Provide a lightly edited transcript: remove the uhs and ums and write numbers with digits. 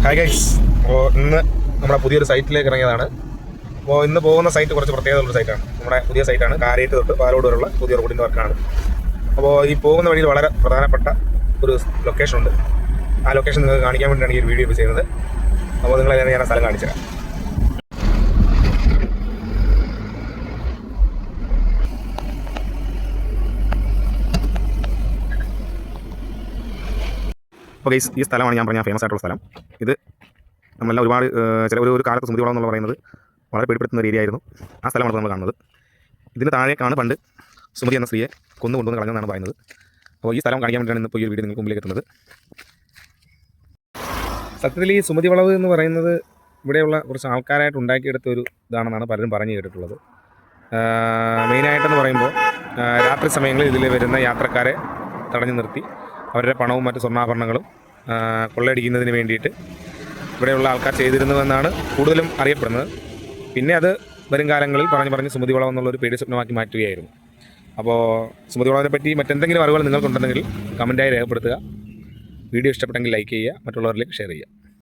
Hi guys. അപ്പോൾ ഇന്ന് നമ്മുടെ പുതിയൊരു സൈറ്റിലേക്ക് ഇറങ്ങിയതാണ്. അപ്പോൾ ഇന്ന് പോകുന്ന സൈറ്റ് കുറച്ച് പ്രത്യേകതയുള്ള സൈറ്റാണ്. നമ്മുടെ പുതിയ സൈറ്റാണ്. കാരേറ്റ് തൊട്ട് പാലോട് വരെയുള്ള പുതിയ റോഡിൻ്റെ വർക്കാണ്. അപ്പോൾ ഈ പോകുന്ന വഴിയിൽ വളരെ പ്രധാനപ്പെട്ട ഒരു ലൊക്കേഷൻ ഉണ്ട്. ആ ലൊക്കേഷൻ നിങ്ങൾക്ക് കാണിക്കാൻ വേണ്ടിയാണ് ഈ ഒരു വീഡിയോ ചെയ്യുന്നത്. അപ്പോൾ നിങ്ങളെ ഞാൻ ആ സ്ഥലം കാണിച്ചു തരാം. അപ്പോൾ ഗൈസ്, ഈ സ്ഥലമാണ് ഞാൻ പറഞ്ഞ ഫേമസ് ആയിട്ടുള്ള സ്ഥലം. ഇത് നമ്മളെല്ലാം ഒരുപാട് ചില ഒരു കാലത്ത് സ്മൃതി വളം എന്നുള്ള പറയുന്നത് വളരെ പേടിപ്പെടുത്തുന്ന ഒരു ഏരിയ ആയിരുന്നു. ആ സ്ഥലമാണ് നമ്മൾ കാണുന്നത്. ഇതിന് താഴേക്കാണ് പണ്ട് സുമതി എന്ന സ്ത്രീയെ കൊണ്ടുവന്ന് കളഞ്ഞെന്നാണ് പറയുന്നത്. അപ്പോൾ ഈ സ്ഥലം കാണിക്കാൻ വേണ്ടിയാണ് ഇന്നിപ്പോൾ ഈ വീഡിയോ നിങ്ങൾക്ക് മുമ്പിലേക്ക് എത്തുന്നത്. സത്യത്തിൽ ഈ സുമതി വളവ് എന്ന് പറയുന്നത് ഇവിടെയുള്ള കുറച്ച് ആൾക്കാരായിട്ട് ഉണ്ടാക്കിയെടുത്ത ഒരു ഇതാണെന്നാണ് പലരും പറഞ്ഞു കേട്ടിട്ടുള്ളത്. മെയിനായിട്ടെന്ന് പറയുമ്പോൾ രാത്രി സമയങ്ങളിൽ ഇതിൽ വരുന്ന യാത്രക്കാരെ തടഞ്ഞു നിർത്തി അവരുടെ പണവും മറ്റ് സ്വർണ്ണാഭരണങ്ങളും കൊള്ളയടിക്കുന്നതിന് വേണ്ടിയിട്ട് ഇവിടെയുള്ള ആൾക്കാർ ചെയ്തിരുന്നുവെന്നാണ് കൂടുതലും അറിയപ്പെടുന്നത്. പിന്നെ അത് വരും കാലങ്ങളിൽ പറഞ്ഞ് സുമതി വളം എന്നുള്ളൊരു പേടി സ്വപ്നമാക്കി മാറ്റുകയായിരുന്നു. അപ്പോൾ സുമതി വളവിനെ പറ്റി മറ്റെന്തെങ്കിലും അറിവുകൾ നിങ്ങൾക്കുണ്ടെങ്കിൽ കമൻറ്റായി രേഖപ്പെടുത്തുക. വീഡിയോ ഇഷ്ടപ്പെട്ടെങ്കിൽ ലൈക്ക് ചെയ്യുക, മറ്റുള്ളവരിലേക്ക് ഷെയർ ചെയ്യുക.